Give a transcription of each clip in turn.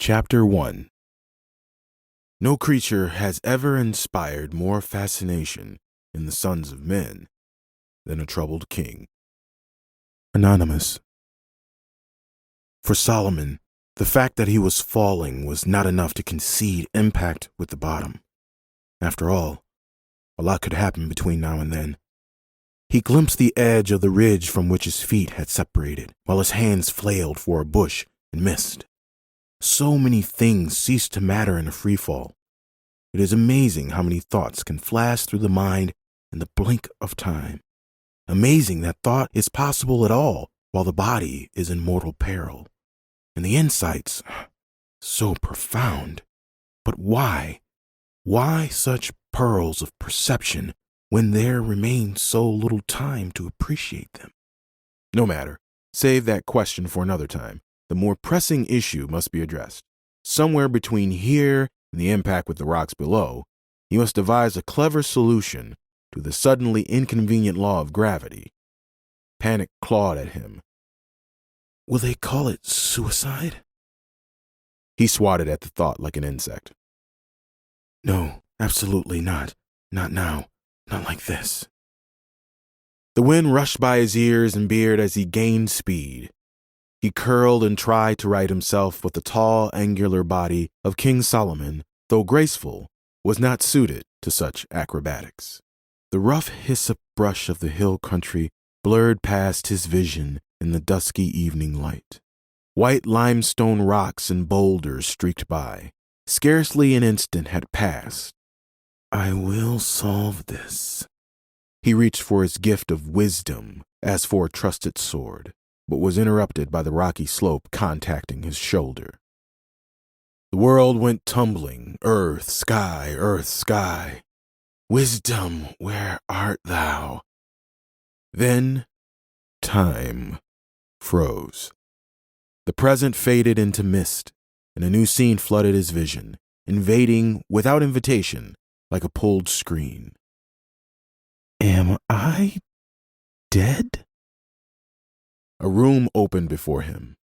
Chapter 1. No creature has ever inspired more fascination in the sons of men than a troubled king. Anonymous. For Solomon, the fact that he was falling was not enough to concede impact with the bottom. After all, a lot could happen between now and then. He glimpsed the edge of the ridge from which his feet had separated, while his hands flailed for a bush and missed. So many things cease to matter in a freefall. It is amazing how many thoughts can flash through the mind in the blink of time. Amazing that thought is possible at all while the body is in mortal peril. And the insights, so profound. But why? Why such pearls of perception when there remains so little time to appreciate them? No matter. Save that question for another time. The more pressing issue must be addressed. Somewhere between here and the impact with the rocks below, he must devise a clever solution to the suddenly inconvenient law of gravity. Panic clawed at him. Will they call it suicide? He swatted at the thought like an insect. No, absolutely not. Not now. Not like this. The wind rushed by his ears and beard as he gained speed. He curled and tried to right himself, but the tall, angular body of King Solomon, though graceful, was not suited to such acrobatics. The rough hyssop brush of the hill country blurred past his vision in the dusky evening light. White limestone rocks and boulders streaked by. Scarcely an instant had passed. I will solve this. He reached for his gift of wisdom as for a trusted sword, but was interrupted by the rocky slope contacting his shoulder. The world went tumbling, earth, sky. Wisdom, where art thou? Then time froze. The present faded into mist, and a new scene flooded his vision, invading without invitation like a pulled screen. Am I dead? A room opened before him.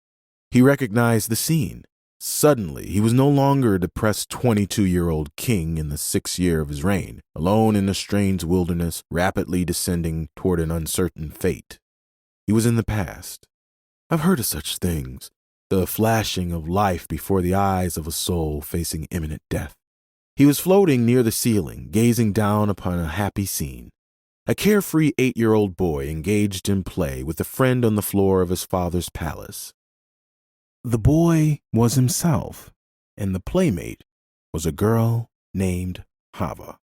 He recognized the scene. Suddenly, he was no longer a depressed 22-year-old king in the 6th year of his reign, alone in a strange wilderness, rapidly descending toward an uncertain fate. He was in the past. I've heard of such things, the flashing of life before the eyes of a soul facing imminent death. He was floating near the ceiling, gazing down upon a happy scene. A carefree 8-year-old boy engaged in play with a friend on the floor of his father's palace. The boy was himself, and the playmate was a girl named Hava.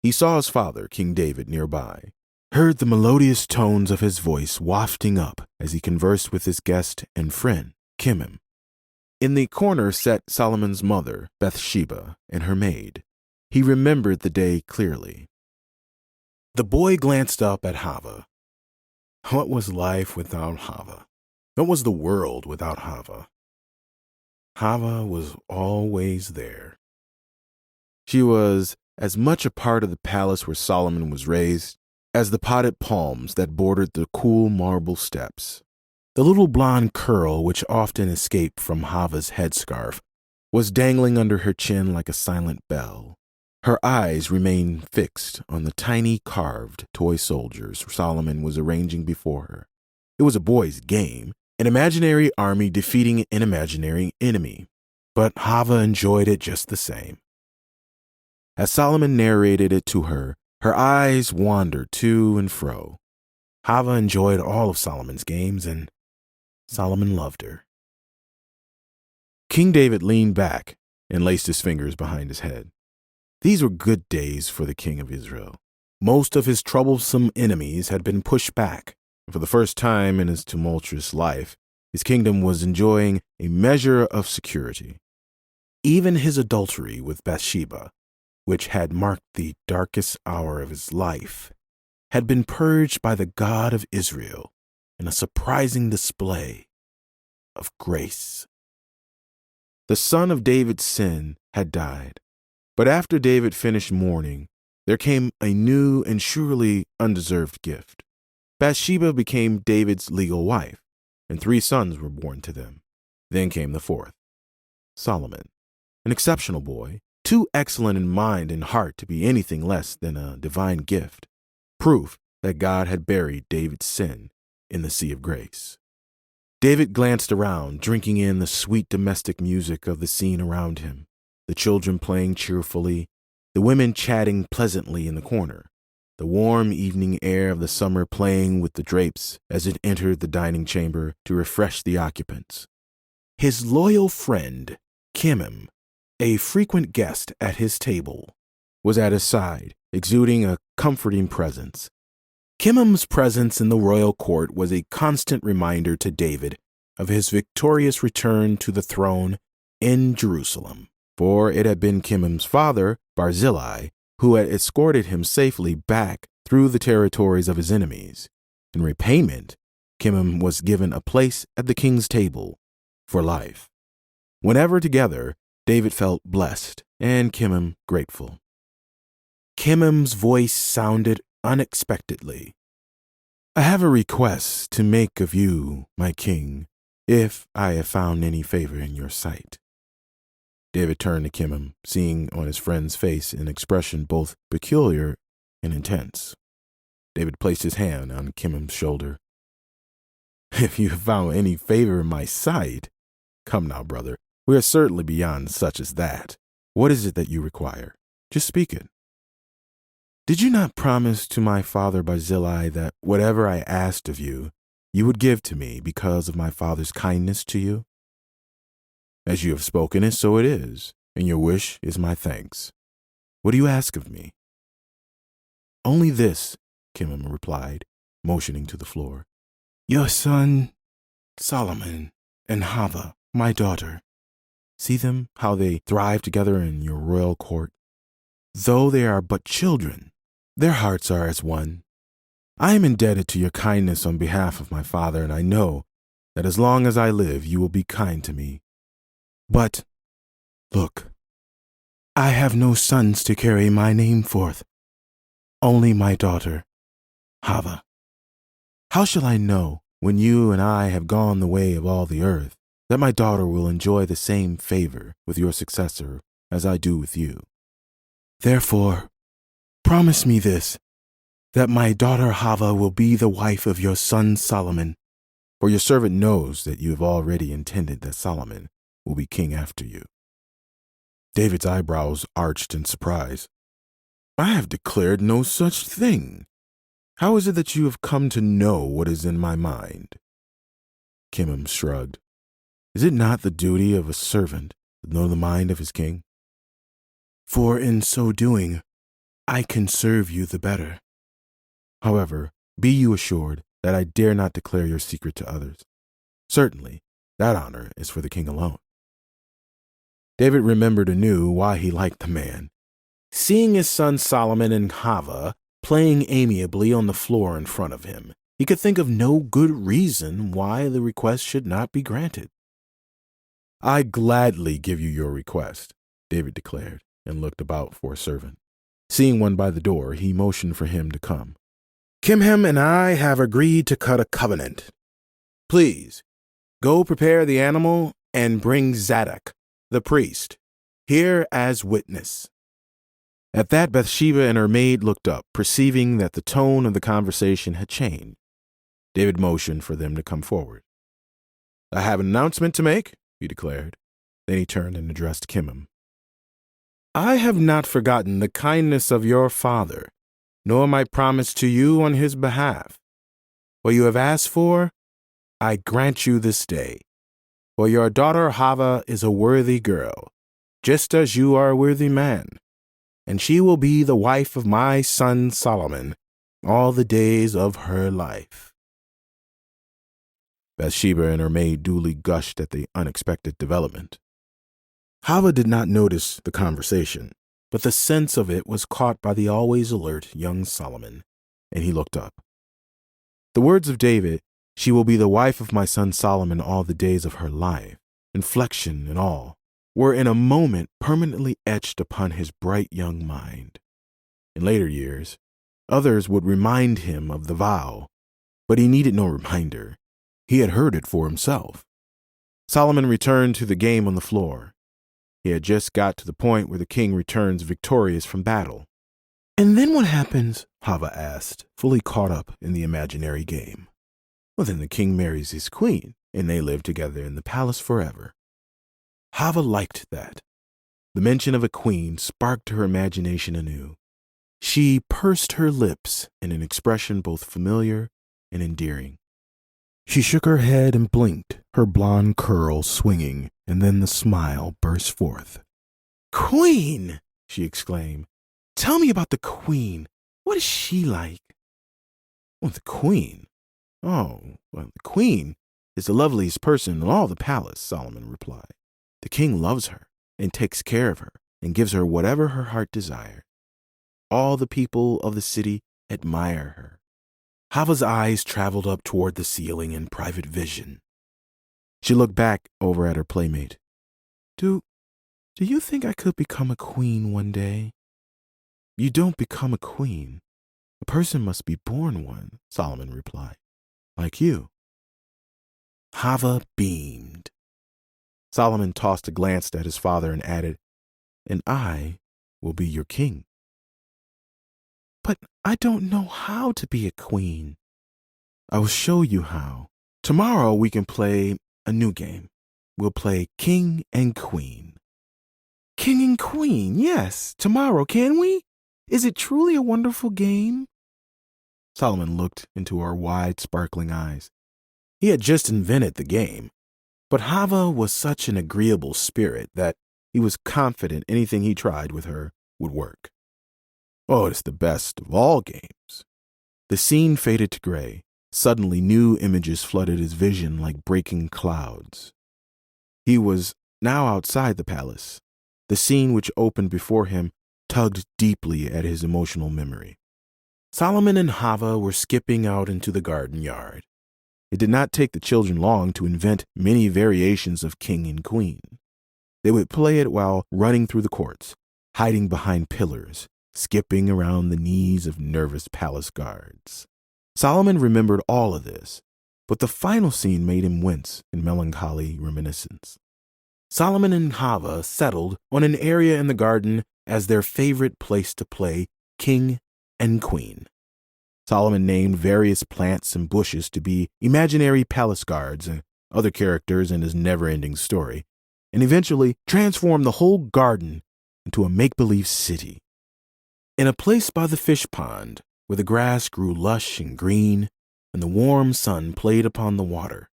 He saw his father, King David, nearby, heard the melodious tones of his voice wafting up as he conversed with his guest and friend, Kimim. In the corner sat Solomon's mother, Bathsheba, and her maid. He remembered the day clearly. The boy glanced up at Hava. What was life without Hava? What was the world without Hava? Hava was always there. She was as much a part of the palace where Solomon was raised as the potted palms that bordered the cool marble steps. The little blonde curl which often escaped from Hava's headscarf was dangling under her chin like a silent bell. Her eyes remained fixed on the tiny carved toy soldiers Solomon was arranging before her. It was a boy's game, an imaginary army defeating an imaginary enemy, but Hava enjoyed it just the same. As Solomon narrated it to her, her eyes wandered to and fro. Hava enjoyed all of Solomon's games, and Solomon loved her. King David leaned back and laced his fingers behind his head. These were good days for the king of Israel. Most of his troublesome enemies had been pushed back. For the first time in his tumultuous life, his kingdom was enjoying a measure of security. Even his adultery with Bathsheba, which had marked the darkest hour of his life, had been purged by the God of Israel in a surprising display of grace. The son of David's sin had died, but after David finished mourning, there came a new and surely undeserved gift. Bathsheba became David's legal wife, and 3 sons were born to them. Then came the 4th. Solomon, an exceptional boy, too excellent in mind and heart to be anything less than a divine gift, proof that God had buried David's sin in the sea of grace. David glanced around, drinking in the sweet domestic music of the scene around him, the children playing cheerfully, the women chatting pleasantly in the corner, the warm evening air of the summer playing with the drapes as it entered the dining chamber to refresh the occupants. His loyal friend, Kimham, a frequent guest at his table, was at his side, exuding a comforting presence. Kimham's presence in the royal court was a constant reminder to David of his victorious return to the throne in Jerusalem, for it had been Kimham's father, Barzillai, who had escorted him safely back through the territories of his enemies. In repayment, Kimham was given a place at the king's table for life. Whenever together, David felt blessed and Kimham grateful. Kimham's voice sounded unexpectedly. "I have a request to make of you, my king, if I have found any favor in your sight." David turned to Kimham, seeing on his friend's face an expression both peculiar and intense. David placed his hand on Kimham's shoulder. "If you have found any favor in my sight? Come now, brother, we are certainly beyond such as that. What is it that you require? Just speak it." "Did you not promise to my father Barzillai that whatever I asked of you, you would give to me because of my father's kindness to you? As you have spoken it, so it is, and your wish is my thanks. What do you ask of me?" "Only this," Kimham replied, motioning to the floor. "Your son, Solomon, and Hava, my daughter. See them, how they thrive together in your royal court. Though they are but children, their hearts are as one. I am indebted to your kindness on behalf of my father, and I know that as long as I live, you will be kind to me. But, look, I have no sons to carry my name forth, only my daughter, Hava. How shall I know, when you and I have gone the way of all the earth, that my daughter will enjoy the same favor with your successor as I do with you? Therefore, promise me this, that my daughter Hava will be the wife of your son Solomon, for your servant knows that you have already intended that Solomon will be king after you." David's eyebrows arched in surprise. "I have declared no such thing. How is it that you have come to know what is in my mind?" Kimham shrugged. "Is it not the duty of a servant to know the mind of his king? For in so doing, I can serve you the better. However, be you assured that I dare not declare your secret to others. Certainly, that honor is for the king alone." David remembered anew why he liked the man. Seeing his son Solomon and Hava playing amiably on the floor in front of him, he could think of no good reason why the request should not be granted. "I gladly give you your request," David declared, and looked about for a servant. Seeing one by the door, he motioned for him to come. "Kimham and I have agreed to cut a covenant. Please, go prepare the animal and bring Zadok, the priest, here as witness." At that, Bathsheba and her maid looked up, perceiving that the tone of the conversation had changed. David motioned for them to come forward. "I have an announcement to make," he declared. Then he turned and addressed Kimham. "I have not forgotten the kindness of your father, nor my promise to you on his behalf. What you have asked for, I grant you this day. For your daughter Hava is a worthy girl, just as you are a worthy man, and she will be the wife of my son Solomon all the days of her life." Bathsheba and her maid duly gushed at the unexpected development. Hava did not notice the conversation, but the sense of it was caught by the always alert young Solomon, and he looked up. The words of David, "She will be the wife of my son Solomon all the days of her life," inflection and all, were in a moment permanently etched upon his bright young mind. In later years, others would remind him of the vow, but he needed no reminder. He had heard it for himself. Solomon returned to the game on the floor. He had just got to the point where the king returns victorious from battle. And then what happens? Hava asked, fully caught up in the imaginary game. Well, then the king marries his queen, and they live together in the palace forever. Hava liked that. The mention of a queen sparked her imagination anew. She pursed her lips in an expression both familiar and endearing. She shook her head and blinked, her blonde curls swinging, and then the smile burst forth. "Queen!" she exclaimed. "Tell me about the queen. What is she like?" "Well, the queen? Oh, well, the queen is the loveliest person in all the palace," Solomon replied. "The king loves her and takes care of her and gives her whatever her heart desires. All the people of the city admire her." Hava's eyes traveled up toward the ceiling in private vision. She looked back over at her playmate. Do you think I could become a queen one day?" "You don't become a queen. A person must be born one," Solomon replied. "Like you." Hava beamed. Solomon tossed a glance at his father and added, "And I will be your king." "But I don't know how to be a queen." "I will show you how. Tomorrow we can play a new game. We'll play King and Queen." "King and Queen, yes. Tomorrow, can we? Is it truly a wonderful game?" Solomon looked into her wide, sparkling eyes. He had just invented the game, but Hava was such an agreeable spirit that he was confident anything he tried with her would work. "Oh, it's the best of all games." The scene faded to gray. Suddenly, new images flooded his vision like breaking clouds. He was now outside the palace. The scene which opened before him tugged deeply at his emotional memory. Solomon and Hava were skipping out into the garden yard. It did not take the children long to invent many variations of king and queen. They would play it while running through the courts, hiding behind pillars, skipping around the knees of nervous palace guards. Solomon remembered all of this, but the final scene made him wince in melancholy reminiscence. Solomon and Hava settled on an area in the garden as their favorite place to play king and queen. Solomon named various plants and bushes to be imaginary palace guards and other characters in his never-ending story, and eventually transformed the whole garden into a make-believe city. In a place by the fish pond, where the grass grew lush and green and the warm sun played upon the water,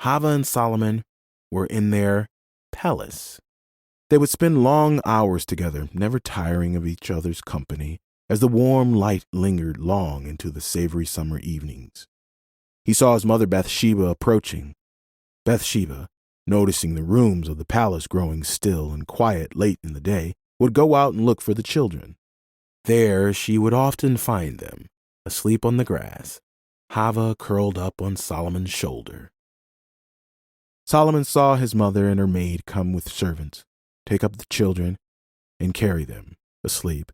Hava and Solomon were in their palace. They would spend long hours together, never tiring of each other's company, as the warm light lingered long into the savory summer evenings. He saw his mother Bathsheba approaching. Bathsheba, noticing the rooms of the palace growing still and quiet late in the day, would go out and look for the children. There she would often find them, asleep on the grass, Hava curled up on Solomon's shoulder. Solomon saw his mother and her maid come with servants, take up the children, and carry them, asleep,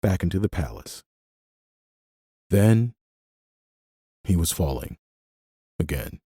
back into the palace. Then he was falling again.